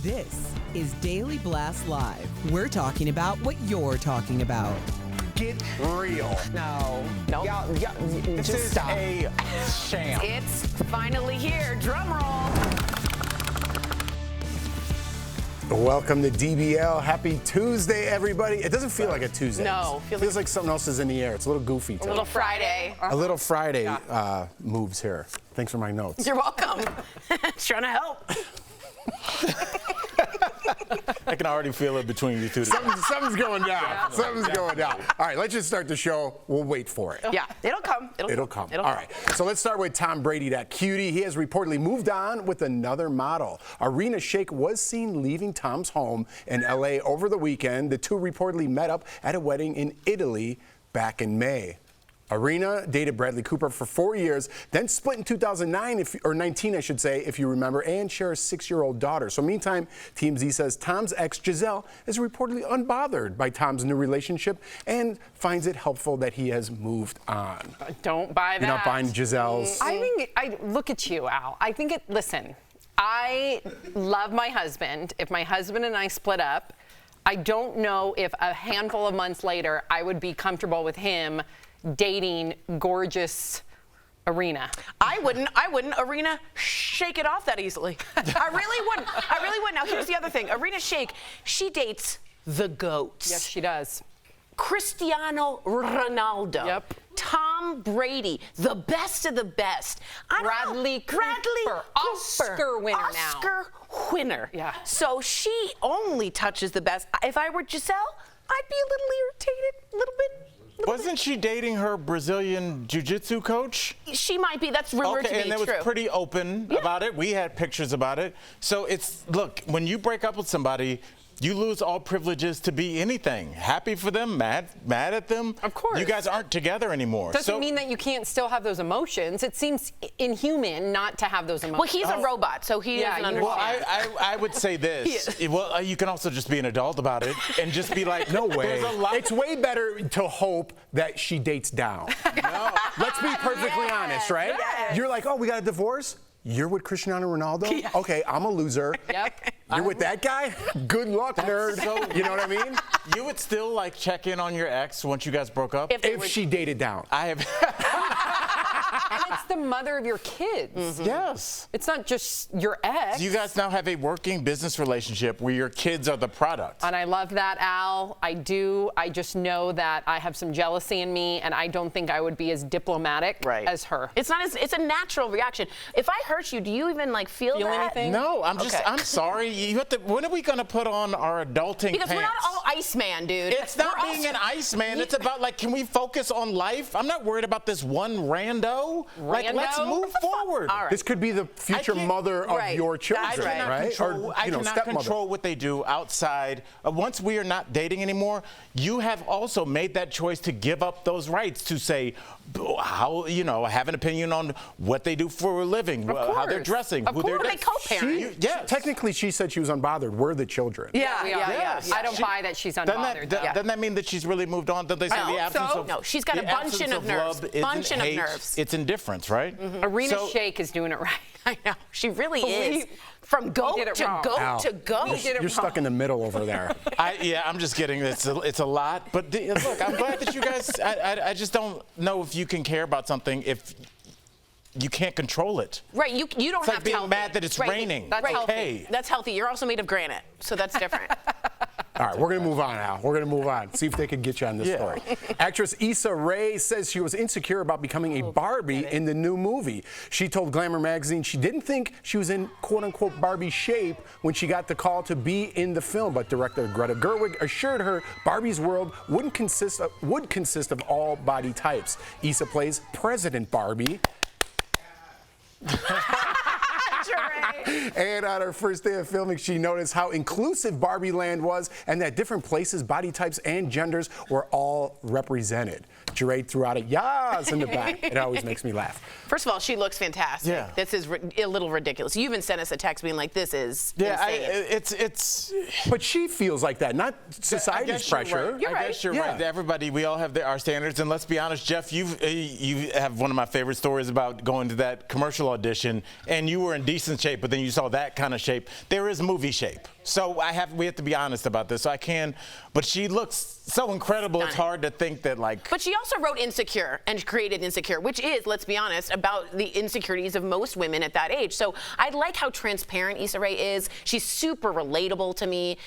This is Daily Blast Live. We're talking about what you're talking about. Get real. No. This Just is stop. a sham. It's finally here. Drum roll. Welcome to DBL. Happy Tuesday, everybody. It doesn't feel like a Tuesday. No. It feels like something else is in the air. It's a little goofy A today. little Friday. A little Friday moves here. Thanks for my notes. You're welcome. Just trying to help. I can already feel it between you two. Something's going down. Something's going down. All right, let's just start the show. We'll wait for it. Yeah, it'll come. It'll come. All right. So let's start with Tom Brady, that cutie. He has reportedly moved on with another model. Arena Shayk was seen leaving Tom's home in L.A. over the weekend. The two reportedly met up at a wedding in Italy back in May. Arena dated Bradley Cooper for 4 years, then split in 2009, or 19, I should say, if you remember, and share a 6-year-old daughter. So meantime, TMZ says Tom's ex, Giselle, is reportedly unbothered by Tom's new relationship and finds it helpful that he has moved on. Don't buy that. You're not buying Giselle's? I think, look at you, Al. I think listen, I love my husband. If my husband and I split up, I don't know if a handful of months later I would be comfortable with him dating gorgeous Arena. I wouldn't. Arena Shayk it off that easily. I really wouldn't. Now, here's the other thing. Arena Shayk, she dates the GOATs. Yes, she does. Cristiano Ronaldo. Yep. Tom Brady, the best of the best. Bradley Cooper, Oscar winner now. Oscar winner. Yeah. So she only touches the best. If I were Giselle, I'd be a little irritated, a little bit. Wasn't she dating her Brazilian jiu-jitsu coach? She might be. That's rumored to be and it was pretty open about it. We had pictures about it. So look, when you break up with somebody, you lose all privileges to be anything. Happy for them, mad at them. Of course. You guys aren't together anymore. Doesn't mean that you can't still have those emotions. It seems inhuman not to have those emotions. Well, he's a robot, so he doesn't understand. Well, I would say this. Well, you can also just be an adult about it and just be like, No way. There's a lot. It's way better to hope that she dates down. No. Let's be perfectly honest, right? Yes. You're like, oh, we got a divorce? You're with Cristiano Ronaldo? Yes. Okay, I'm a loser. Yep. You're with that guy? Good luck, nerd. You know what I mean? You would still like check in on your ex once you guys broke up? If she dated down. I have. And it's the mother of your kids. Mm-hmm. Yes. It's not just your ex. You guys now have a working business relationship where your kids are the product. And I love that, Al. I do. I just know that I have some jealousy in me, and I don't think I would be as diplomatic as her. It's it's a natural reaction. If I hurt you, do you even feel that? anything? No, I'm just. Okay. I'm sorry. You have to. When are we gonna put on our adulting Because pants? we're not all Iceman, dude. It's not We're being also- an Iceman. It's about can we focus on life? I'm not worried about this one rando. Let's move forward. All right. This could be the future mother of your children, That's right. right? I cannot stepmother. control what they do outside. Once we are not dating anymore, you have also made that choice to give up those rights to say how, have an opinion on what they do for a living, how they're dressing, who they're They co-parent. Yes. Technically, she said she was unbothered. We're the children. Yeah, We are. Yes. I don't buy that she's unbothered. Doesn't that mean that she's really moved on? Don't they say the absence of No, she's got a the bunch absence of nerves. love isn't Bunch of hate, nerves. It's indifference, right? Arena So- Shayk is doing it right. I know. She really is. From goat did it to wrong. goat Al, to goat. You're stuck in the middle over there. I'm just kidding. It's a lot. But look, I'm glad that you guys. I just don't know if you can care about something if you can't control it. Right, you don't It's have like to being help mad it. that it's Right, raining. That's healthy. okay. That's healthy. You're also made of granite, so that's different. All right, we're going to move on now. We're going to move on. See if they can get you on this story. Actress Issa Rae says she was insecure about becoming a Barbie in the new movie. She told Glamour magazine she didn't think she was in quote-unquote Barbie shape when she got the call to be in the film, but director Greta Gerwig assured her Barbie's world would consist of all body types. Issa plays President Barbie. And on her first day of filming, she noticed how inclusive Barbie Land was and that different places, body types, and genders were all represented. Jarade threw out a yas in the back. It always makes me laugh. First of all, she looks fantastic. Yeah. This is a little ridiculous. You even sent us a text being like, this is insane. It's. But she feels like that, not society's pressure. You're right. I guess you're Yeah. right. Everybody, we all have our standards, and let's be honest, Jeff, you have one of my favorite stories about going to that commercial audition, and you were in decent shape, but then you saw that kind of shape. There is movie shape. So we have to be honest about this. So I can, but she looks so incredible. It's hard to think that like. But she also wrote Insecure and created Insecure, which is, let's be honest, about the insecurities of most women at that age. So I like how transparent Issa Rae is. She's super relatable to me.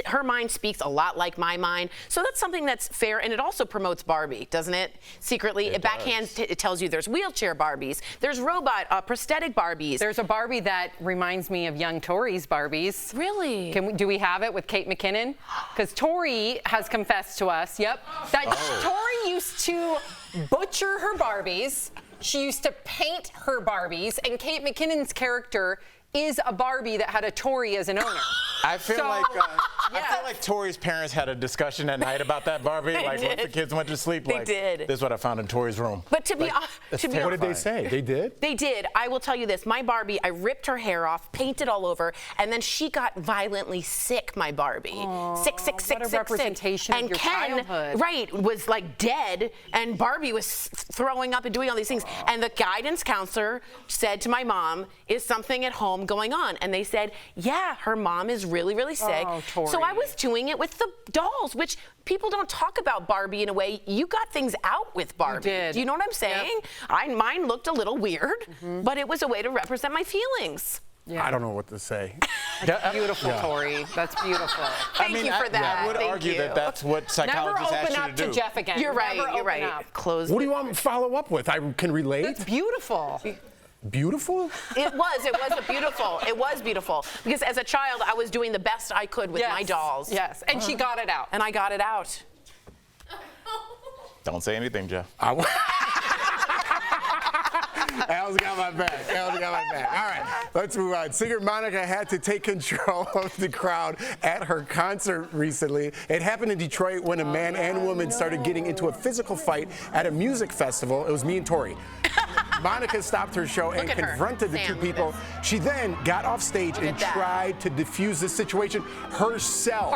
Her mind speaks a lot like my mind. So that's something that's fair, and it also promotes Barbie, doesn't it? Secretly, it backhands. It tells you there's wheelchair Barbies, there's robot prosthetic Barbies. There's a Barbie that reminds me of young Tori's Barbies. Really? Do we have it with Kate McKinnon? Because Tori has confessed to us, that Tori used to butcher her Barbies. She used to paint her Barbies, and Kate McKinnon's character is a Barbie that had a Tori as an owner. I feel like Tori's parents had a discussion at night about that Barbie. Like once the kids went to sleep, They did. This is what I found in Tori's room. But to be honest, What did they say? They did? They did. I will tell you this. My Barbie, I ripped her hair off, painted all over, and then she got violently sick, my Barbie. Sick. What a representation of and your Ken, childhood. right, was like dead, and Barbie was throwing up and doing all these things. And the guidance counselor said to my mom, is something at home going on? And they said, yeah, her mom is really, really sick. Oh, Tori. So I was doing it with the dolls, which people don't talk about Barbie in a way. You got things out with Barbie. You did. Do you know what I'm saying? Yep. Mine looked a little weird, but it was a way to represent my feelings. Yeah. I don't know what to say. That's beautiful, Tori. That's beautiful. Thank you for that. I would Thank argue you. that that's what psychologists Never ask open you up to to do. Jeff again. You're right. Never You're open right. up. Close. What do you want me to follow up with? I can relate? It's beautiful. Beautiful? It was beautiful. Because as a child, I was doing the best I could with my dolls. Yes, and she got it out. And I got it out. Don't say anything, Jeff. Al's got my back. All right, let's move on. Singer Monica had to take control of the crowd at her concert recently. It happened in Detroit when a man and woman started getting into a physical fight at a music festival. It was me and Tori. Monica stopped her show and confronted the two people. She then got off stage and tried to defuse the situation herself.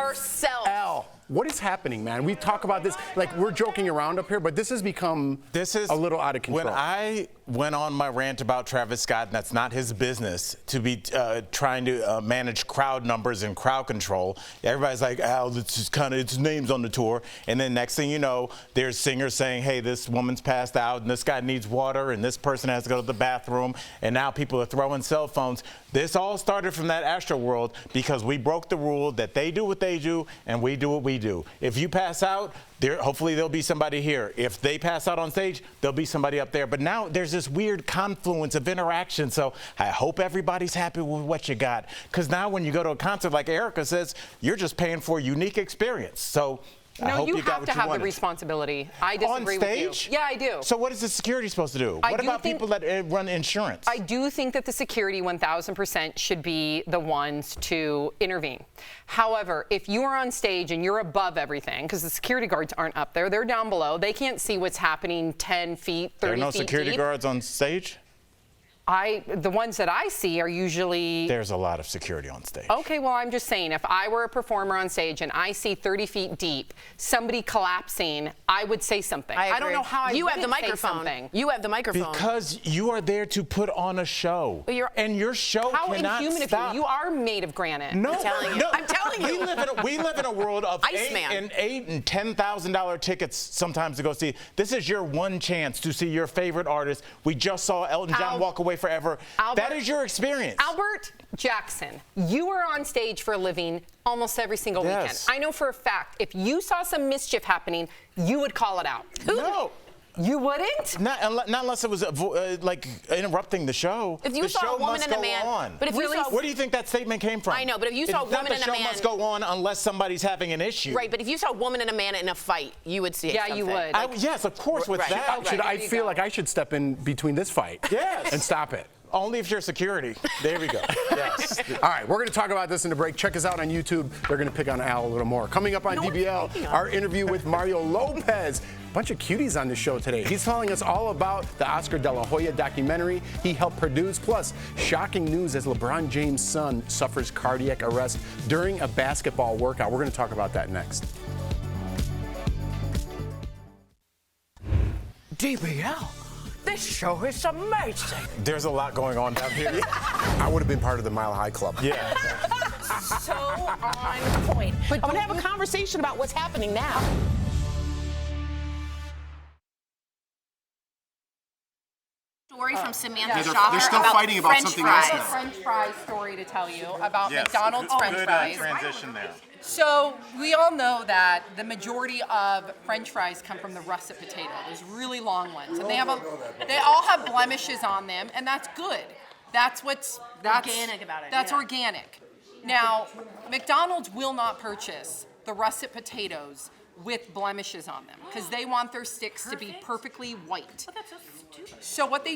Al, what is happening, man? We talk about this like we're joking around up here, but this has become a little out of control. When I went on my rant about Travis Scott, and that's not his business to be trying to manage crowd numbers and crowd control. Everybody's like, Al, it's just kind of its name's on the tour. And then next thing you know, there's singers saying, hey, this woman's passed out, and this guy needs water, and this person has to go to the bathroom. And now people are throwing cell phones. This all started from that Astro World because we broke the rule that they do what they do and we do what we do. If you pass out, hopefully there'll be somebody here. If they pass out on stage, there'll be somebody up there. But now there's this weird confluence of interaction. So I hope everybody's happy with what you got. Because now when you go to a concert, like Erica says, you're just paying for a unique experience. So I hope you you got have what to you have wanted. the responsibility. I disagree on stage? with you. Yeah, I do. So what is the security supposed to do? What about people that run insurance? I do think that the security 1,000% should be the ones to intervene. However, if you are on stage and you're above everything, because the security guards aren't up there, they're down below, they can't see what's happening 10 feet, 30 feet There are no deep. security guards on stage? The ones that I see are usually... There's a lot of security on stage. Okay, well, I'm just saying, if I were a performer on stage and I see 30 feet deep, somebody collapsing, I would say something. I don't know how I You have the wouldn't say microphone. something. You have the microphone. Because you are there to put on a show. And your show How cannot inhuman stop. of you. You are made of granite. No, I'm telling you. I'm telling you. We live in a world of Iceman. $8,000 and $10,000 tickets sometimes to go see. This is your one chance to see your favorite artist. We just saw Elton John walk away forever. That is your experience. Albert Jackson, you are on stage for a living almost every single weekend. I know for a fact, if you saw some mischief happening, you would call it out. No. You wouldn't? Not unless it was like interrupting the show. If you saw a woman and a man, but if you saw, where do you think that statement came from? I know, but if you saw a woman and a man, the show must go on unless somebody's having an issue. Right, but if you saw a woman and a man in a fight, you would see it. Yeah, you would. Yes, of course. With that, I feel like I should step in between this fight. Yes. And stop it. Only if you're security. There we go. Yes. All right, we're going to talk about this in the break. Check us out on YouTube. They're going to pick on Al a little more. Coming up on DBL, our interview with Mario Lopez. Bunch of cuties on the show today. He's telling us all about the Oscar de la Hoya documentary he helped produce, plus shocking news as LeBron James' son suffers cardiac arrest during a basketball workout. We're going to talk about that next. DBL. This show is amazing. There's a lot going on down here. I would have been part of the Mile High Club. Yeah. So on point. But I'm gonna have a conversation about what's happening now. Story from Samantha Shopper they're still about fighting about French something fries. else now. French fries story to tell you about Yes, McDonald's French good, fries. transition there. So we all know that the majority of French fries come from the russet potato, those really long ones, and they all have blemishes on them, and that's good. That's Organic about it, That's yeah. organic. Now, McDonald's will not purchase the russet potatoes with blemishes on them because they want their sticks to be perfectly white. That's so stupid. So what they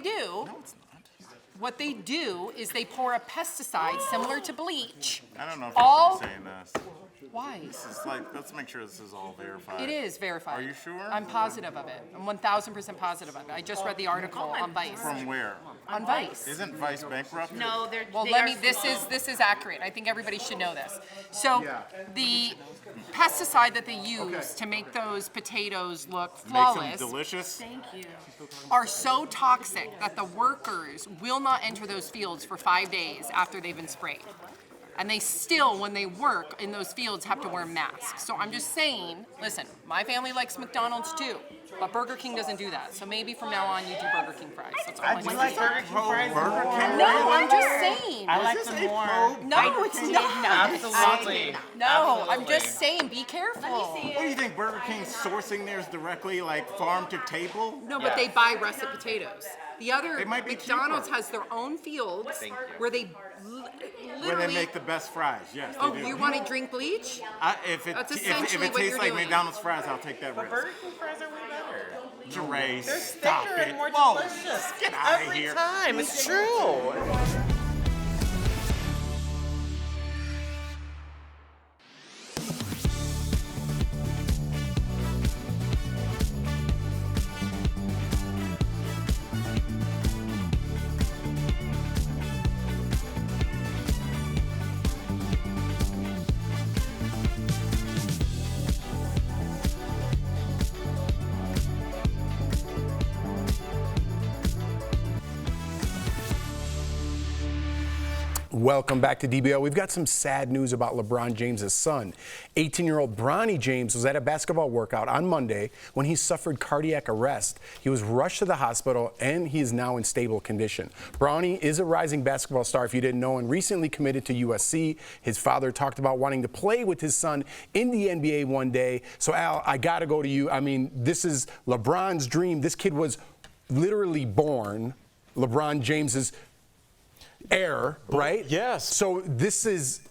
do is they pour a pesticide similar to bleach. I don't know if All- you should be saying this. Why? This is like, let's make sure this is all verified. It is verified. Are you sure? I'm positive of it. I'm 1,000% positive of it. I just read the article on Vice. From where? On Vice. Isn't Vice bankrupt? No, they're. Well, this is accurate. I think everybody should know this. So the pesticide that they use to make those potatoes look Makes them flawless delicious. Thank you. are so toxic that the workers will not enter those fields for 5 days after they've been sprayed. And they still, when they work in those fields, have to wear masks. So I'm just saying, listen, my family likes McDonald's too, but Burger King doesn't do that. So maybe from now on you do Burger King fries. That's all I'm saying. Burger King fries. Burger King. No, I'm just saying. I like them more. No, it's not. Absolutely. No, I'm just saying, be careful. What do you think? Burger King's sourcing theirs directly, like farm to table? No, but they buy russet potatoes. The other They might be McDonald's cheaper. has their own fields where they Where literally. they make the best fries. Yes, they Oh, do. you want to drink bleach? If it That's if essentially it what tastes you're like doing. McDonald's fries, I'll take that risk. Burger King fries are way better. Jeray, They're stop thicker it. and more Whoa, delicious. get out of Every here. time, it's true. Welcome back to DBL. We've got some sad news about LeBron James' son. 18-year-old Bronny James was at a basketball workout on Monday when he suffered cardiac arrest. He was rushed to the hospital and he is now in stable condition. Bronny is a rising basketball star, if you didn't know, and recently committed to USC. His father talked about wanting to play with his son in the NBA one day. So Al, I gotta go to you. I mean, this is LeBron's dream. This kid was literally born LeBron James's heir, right? Yes. So this is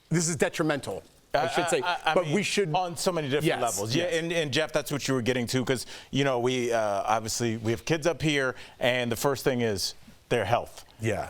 detrimental, I should say. But mean, we should on so many different Yes, levels. yes. Yeah, and Jeff, that's what you were getting to, because we obviously we have kids up here, and the first thing is their health. Yeah.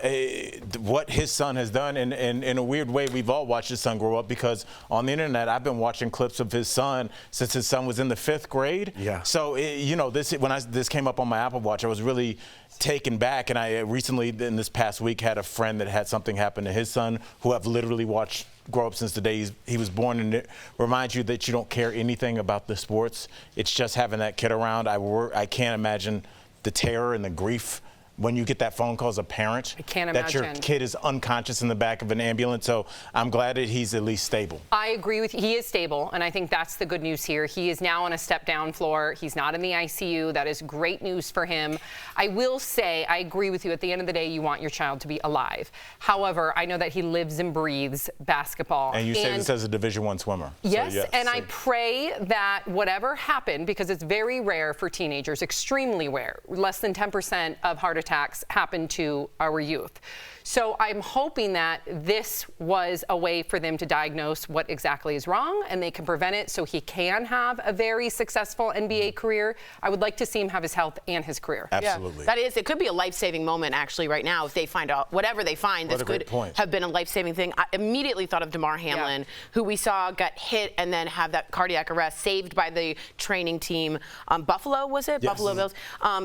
What his son has done, and in a weird way, we've all watched his son grow up, because on the internet, I've been watching clips of his son since his son was in the 5th grade. Yeah. So this came up on my Apple Watch, I was really taken back, and I recently, in this past week, had a friend that had something happen to his son, who I've literally watched grow up since the day he was born, and it reminds you that you don't care anything about the sports. It's just having that kid around. I can't imagine the terror and the grief when you get that phone call as a parent, I can't that your imagine. kid is unconscious in the back of an ambulance. So I'm glad that he's at least stable. I agree with you. He is stable, and I think that's the good news here. He is now on a step-down floor. He's not in the ICU. That is great news for him. I will say, I agree with you. At the end of the day, you want your child to be alive. However, I know that he lives and breathes basketball. And you say this as a Division I swimmer. Yes, so and I pray that whatever happened, because it's very rare for teenagers, extremely rare, less than 10% of heart attacks happen to our youth. So I'm hoping that this was a way for them to diagnose what exactly is wrong, and they can prevent it so he can have a very successful NBA career. I would like to see him have his health and his career. Absolutely. Yeah, it could be a life-saving moment actually right now if they find out whatever they find. This could have been a life-saving thing. I immediately thought of DeMar Hamlin, who we saw got hit and then have that cardiac arrest, saved by the training team. Buffalo, was it? Yes. Buffalo Bills.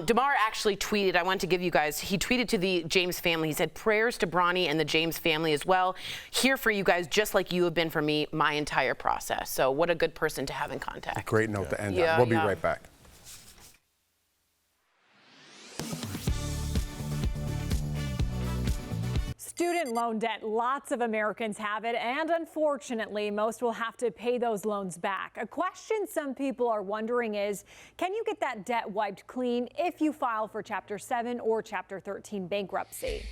DeMar actually tweeted, I want to give you guys, he tweeted to the James family. He said, prayers to Bronny and the James family as well. Here for you guys, just like you have been for me my entire process. So what a good person to have in contact. Great note to end Yeah, on. We'll be yeah. right back. Student loan debt. Lots of Americans have it, and unfortunately, most will have to pay those loans back. A question some people are wondering is, can you get that debt wiped clean if you file for Chapter 7 or Chapter 13 bankruptcy?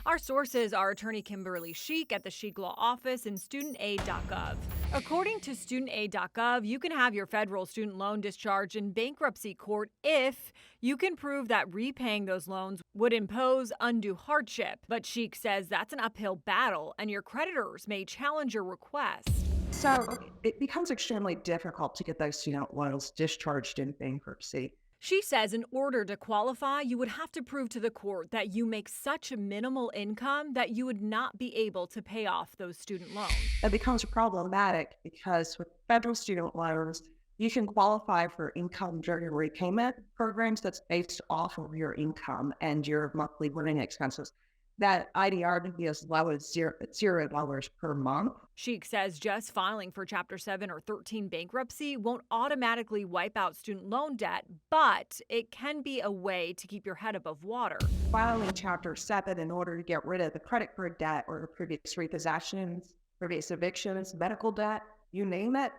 Our sources are attorney Kimberly Sheik at the Sheik Law Office and studentaid.gov. According to studentaid.gov, you can have your federal student loan discharged in bankruptcy court if you can prove that repaying those loans would impose undue hardship. But Sheik says that's an uphill battle, and your creditors may challenge your request. So it becomes extremely difficult to get those student loans discharged in bankruptcy. She says in order to qualify, you would have to prove to the court that you make such a minimal income that you would not be able to pay off those student loans. It becomes problematic because with federal student loans, you can qualify for income-driven repayment programs that's based off of your income and your monthly living expenses. That IDR can be as low as $0 per month. Sheik says just filing for Chapter 7 or 13 bankruptcy won't automatically wipe out student loan debt, but it can be a way to keep your head above water. Filing Chapter 7 in order to get rid of the credit card debt or previous repossessions, previous evictions, medical debt, you name it,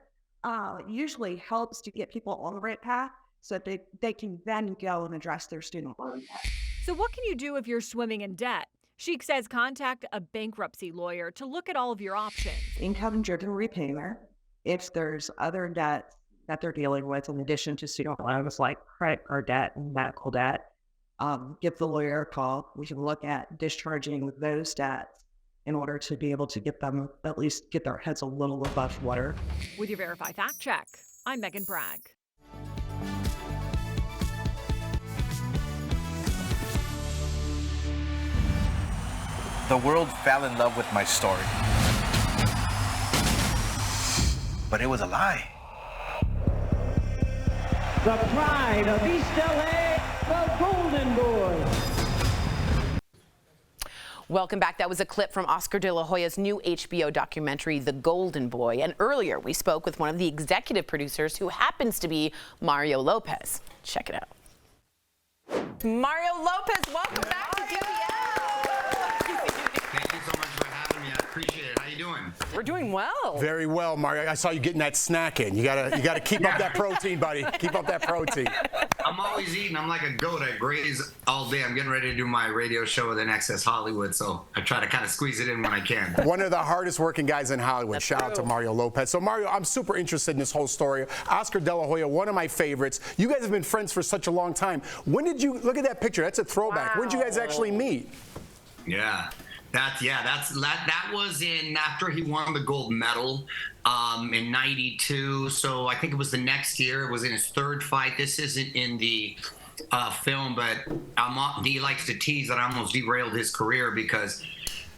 usually helps to get people on the right path so that they can then go and address their student loan debt. So what can you do if you're swimming in debt? Sheik says contact a bankruptcy lawyer to look at all of your options. Income-driven repayment, if there's other debts that they're dealing with in addition to student loans like credit card debt and medical debt, give the lawyer a call. We can look at discharging those debts in order to be able to get them, at least get their heads a little above water. With your Verify Fact Check, I'm Megan Bragg. The world fell in love with my story. But it was a lie. The pride of East LA, the Golden Boy. Welcome back. That was a clip from Oscar de la Hoya's new HBO documentary, The Golden Boy. And earlier we spoke with one of the executive producers who happens to be Mario Lopez. Check it out. Mario Lopez, welcome back to DBL. Thank you so much for having me. I appreciate it. How you doing? We're doing well. Very well, Mario. I saw you getting that snack in. You gotta keep up that protein, buddy. Keep up that protein. I'm always eating. I'm like a goat. I graze all day. I'm getting ready to do my radio show with Access Hollywood, so I try to kind of squeeze it in when I can. One of the hardest working guys in Hollywood. That's Shout out to true. Mario Lopez. So Mario, I'm super interested in this whole story. Oscar de la Hoya, one of my favorites. You guys have been friends for such a long time. When did you look at that picture? That's a throwback. When did you guys actually meet? Yeah. That was in after he won the gold medal in '92. So I think it was the next year. It was in his third fight. This isn't in the film, but he likes to tease that I almost derailed his career because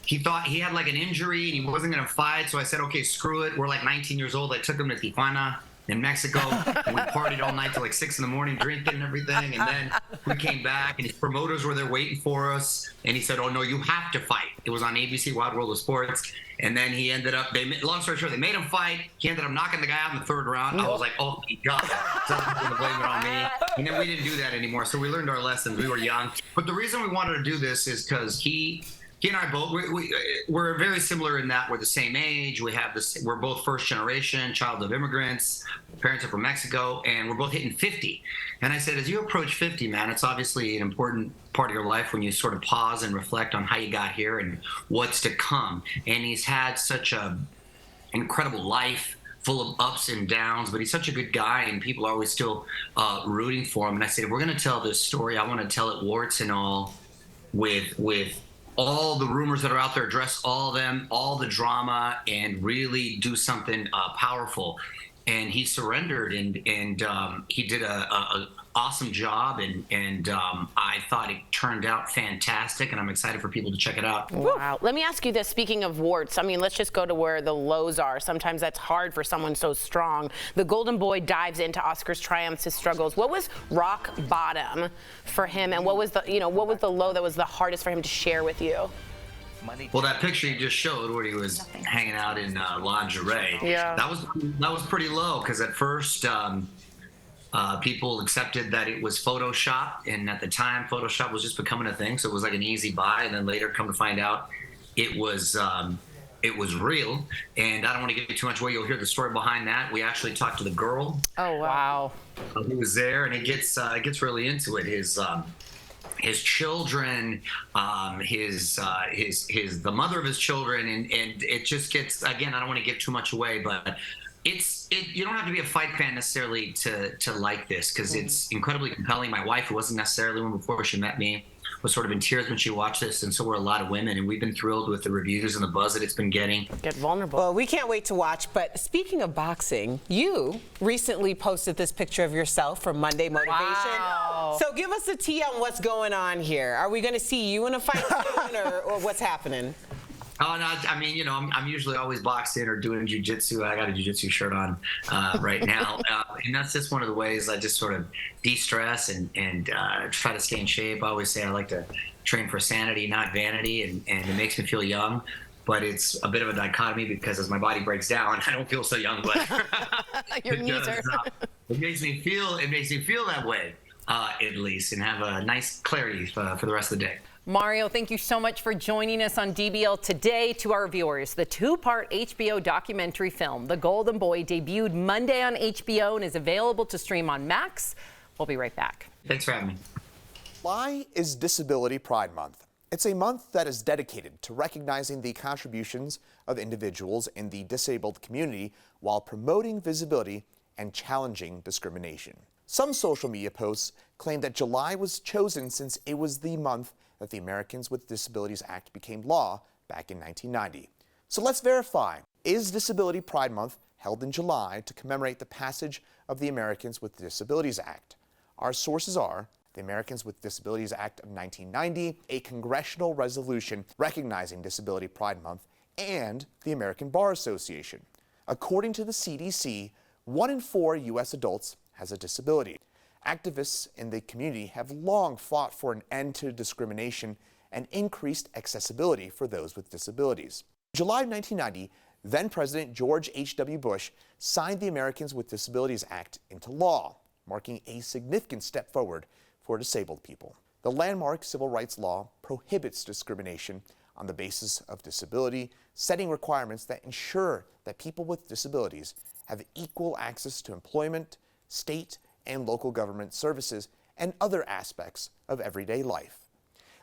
he thought he had like an injury and he wasn't going to fight. So I said, okay, screw it. We're like 19 years old. I took him to Tijuana in Mexico, and we partied all night till like 6 a.m, drinking and everything. And then we came back, and his promoters were there waiting for us. And he said, "Oh no, you have to fight." It was on ABC Wild World of Sports. And then he ended up. Long story short, they made him fight. He ended up knocking the guy out in the third round. I was like, "Oh my God!" Someone's gonna blame it on me. And then we didn't do that anymore. So we learned our lessons. We were young. But the reason we wanted to do this is because he and I both, we're very similar in that we're the same age. We're both first generation, child of immigrants. Parents are from Mexico, and we're both hitting 50. And I said, as you approach 50, man, it's obviously an important part of your life when you sort of pause and reflect on how you got here and what's to come. And he's had such a incredible life, full of ups and downs, but he's such a good guy, and people are always still rooting for him. And I said, if we're going to tell this story, I want to tell it warts and all, with all the rumors that are out there, address all of them, all the drama, and really do something powerful. And he surrendered, and he did a awesome job, and I thought it turned out fantastic, and I'm excited for people to check it out. Wow. Let me ask you this, speaking of warts, I mean, let's just go to where the lows are. Sometimes that's hard for someone so strong. The Golden Boy dives into Oscar's triumphs, his struggles. What was rock bottom for him, and what was the low that was the hardest for him to share with you? Well, that picture you just showed where he was hanging out in lingerie, yeah, that was pretty low, because at first people accepted that it was Photoshop, and at the time Photoshop was just becoming a thing, so it was like an easy buy. And then later, come to find out, it was real. And I don't want to give too much away. You'll hear the story behind that. We actually talked to the girl. Oh, wow. Who was there, and it gets really into it. His children, the mother of his children, and it just gets, again, I don't want to give too much away, but you don't have to be a fight fan necessarily to like this, because it's incredibly compelling. My wife, who wasn't necessarily one before she met me, was sort of in tears when she watched this, and so were a lot of women, and we've been thrilled with the reviews and the buzz that it's been getting. Get vulnerable. Well, we can't wait to watch. But speaking of boxing, you recently posted this picture of yourself from Monday Motivation. Wow. So give us a tea on what's going on here. Are we going to see you in a fight soon, or what's happening? Oh, no, I mean, I'm usually always boxing or doing jiu-jitsu. I got a jiu-jitsu shirt on right now. And that's just one of the ways I just sort of de-stress and try to stay in shape. I always say I like to train for sanity, not vanity, and it makes me feel young. But it's a bit of a dichotomy, because as my body breaks down, I don't feel so young. But Your knees are. It makes me feel that way, at least, and have a nice clarity for the rest of the day. Mario, thank you so much for joining us on DBL today. To our viewers, the two-part HBO documentary film, The Golden Boy, debuted Monday on HBO and is available to stream on Max. We'll be right back. Thanks for having me. July is Disability Pride Month. It's a month that is dedicated to recognizing the contributions of individuals in the disabled community while promoting visibility and challenging discrimination. Some social media posts claim that July was chosen since it was the month that the Americans with Disabilities Act became law back in 1990. So let's verify. Is Disability Pride Month held in July to commemorate the passage of the Americans with Disabilities Act? Our sources are the Americans with Disabilities Act of 1990, a congressional resolution recognizing Disability Pride Month, and the American Bar Association. According to the CDC, 1 in 4 U.S. adults has a disability. Activists in the community have long fought for an end to discrimination and increased accessibility for those with disabilities. In July of 1990, then-President George H.W. Bush signed the Americans with Disabilities Act into law, marking a significant step forward for disabled people. The landmark civil rights law prohibits discrimination on the basis of disability, setting requirements that ensure that people with disabilities have equal access to employment, state and local government services, and other aspects of everyday life.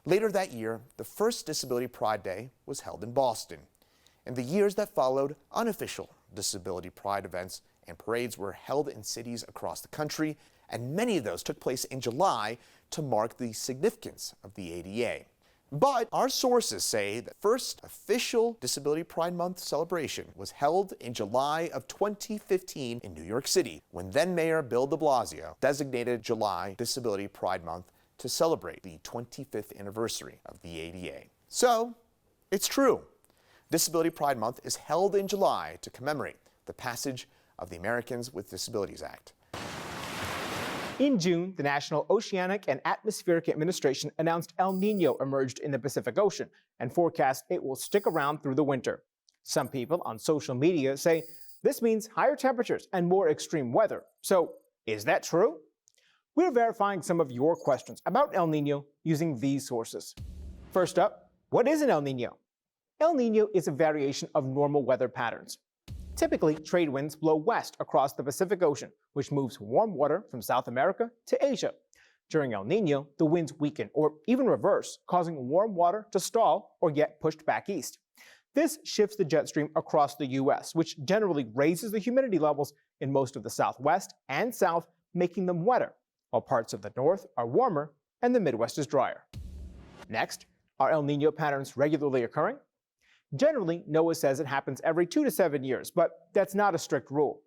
Later that year, the first Disability Pride Day was held in Boston. In the years that followed, unofficial Disability Pride events and parades were held in cities across the country, and many of those took place in July to mark the significance of the ADA. But our sources say the first official Disability Pride Month celebration was held in July of 2015 in New York City, when then-Mayor Bill de Blasio designated July Disability Pride Month to celebrate the 25th anniversary of the ADA. So, it's true. Disability Pride Month is held in July to commemorate the passage of the Americans with Disabilities Act. In June, the National Oceanic and Atmospheric Administration announced El Nino emerged in the Pacific Ocean and forecast it will stick around through the winter. Some people on social media say this means higher temperatures and more extreme weather. So, is that true? We're verifying some of your questions about El Nino using these sources. First up, what is an El Nino? El Nino is a variation of normal weather patterns. Typically, trade winds blow west across the Pacific Ocean, which moves warm water from South America to Asia. During El Nino, the winds weaken or even reverse, causing warm water to stall or get pushed back east. This shifts the jet stream across the U.S., which generally raises the humidity levels in most of the Southwest and South, making them wetter, while parts of the North are warmer and the Midwest is drier. Next, are El Nino patterns regularly occurring? Generally, NOAA says it happens every 2 to 7 years, but that's not a strict rule.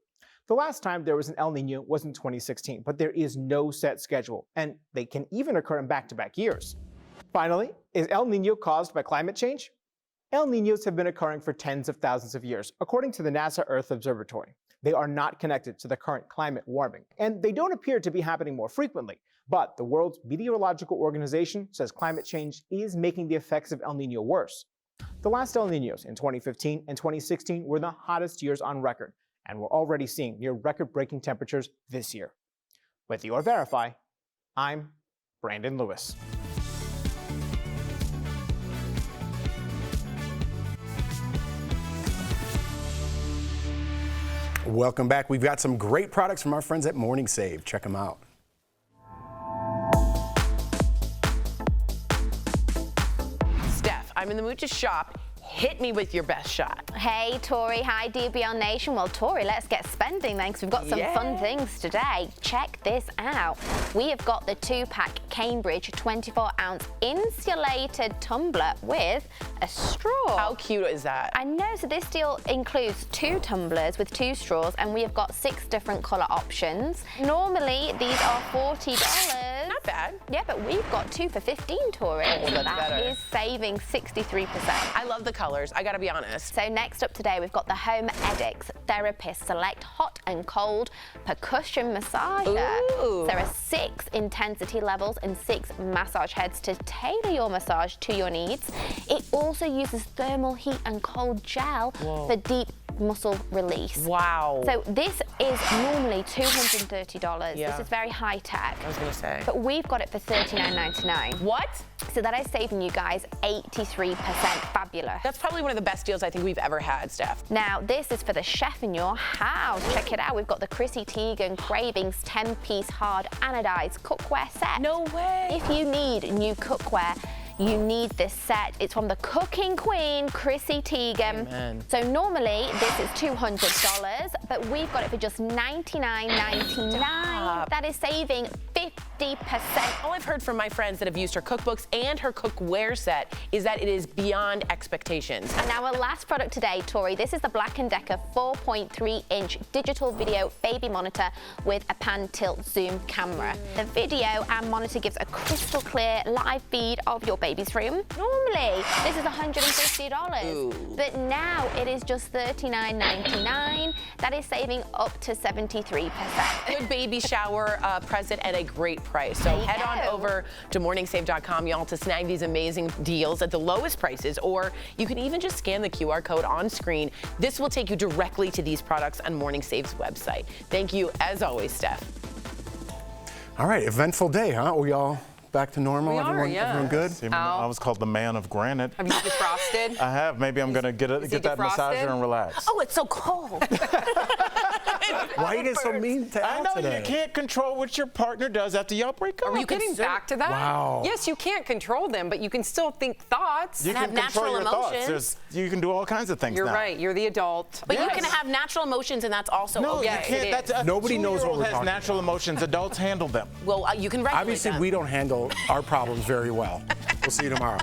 The last time there was an El Nino was in 2016, but there is no set schedule, and they can even occur in back-to-back years. Finally, is El Nino caused by climate change? El Ninos have been occurring for tens of thousands of years, according to the NASA Earth Observatory. They are not connected to the current climate warming, and they don't appear to be happening more frequently. But the World Meteorological Organization says climate change is making the effects of El Nino worse. The last El Ninos in 2015 and 2016 were the hottest years on record, and we're already seeing near record-breaking temperatures this year. With your Verify, I'm Brandon Lewis. Welcome back. We've got some great products from our friends at Morning Save. Check them out. Steph, I'm in the mood to shop. Hit me with your best shot. Hey, Tori. Hi, DBL Nation. Well, Tori, let's get spending then, because we've got some fun things today. Check this out. We have got the 2-pack Cambridge 24-ounce insulated tumbler with a straw. How cute is that? I know. So this deal includes 2 tumblers with 2 straws, and we have got 6 different color options. Normally, these are $40. Not bad. Yeah, but we've got 2 for $15, Tori. Oh, that's That better. is saving 63%. I love the colors, I gotta be honest. So next up today, we've got the Home Edix Therapist Select Hot and Cold Percussion Massager. Ooh. There are 6 intensity levels and 6 massage heads to tailor your massage to your needs. It also uses thermal heat and cold gel for deep muscle release. Wow. So this is normally $230. Yeah. This is very high tech. I was gonna say. But we've got it for $39.99. What? So that is saving you guys 83%. Fabulous. That's probably one of the best deals I think we've ever had, Steph. Now, this is for the chef in your house. Check it out. We've got the Chrissy Teigen Cravings 10-piece hard anodized cookware set. No way. If you need new cookware, you need this set. It's from the cooking queen, Chrissy Teigen. Amen. So normally this is $200, but we've got it for just $99.99. That is saving 50%. All I've heard from my friends that have used her cookbooks and her cookware set is that it is beyond expectations. And our last product today, Tori, this is the Black & Decker 4.3-inch digital video baby monitor with a pan tilt zoom camera. The video and monitor gives a crystal clear live feed of your baby's room. Normally, this is $150, but now it is just $39.99. That is saving up to 73%. Good baby shower present at a great price. So There you head on go. over to morningsave.com, y'all, to snag these amazing deals at the lowest prices, or you can even just scan the QR code on screen. This will take you directly to these products on Morning Save's website. Thank you, as always, Steph. All right, eventful day, huh? We all back to normal? We are, everyone, yeah. everyone good? See, I was called the man of granite. Have you defrosted? I have. Maybe I'm going to get that defrosted? massager and relax. Oh, it's so cold. Why you get so mean to I Al know today? you can't control what your partner does after y'all break up. Are we getting back to that? Wow. Yes, you can't control them, but you can still think thoughts. You have can control natural your thoughts. emotions. You can do all kinds of things You're now. right. You're the adult. But you Yes. can have natural emotions, and that's also No, okay. you can't. it That's a Nobody knows what 2-year-old we're has talking natural emotions. Adults handle them. Well, you can regulate Obviously, them. we don't handle our problems very well. We'll see you tomorrow.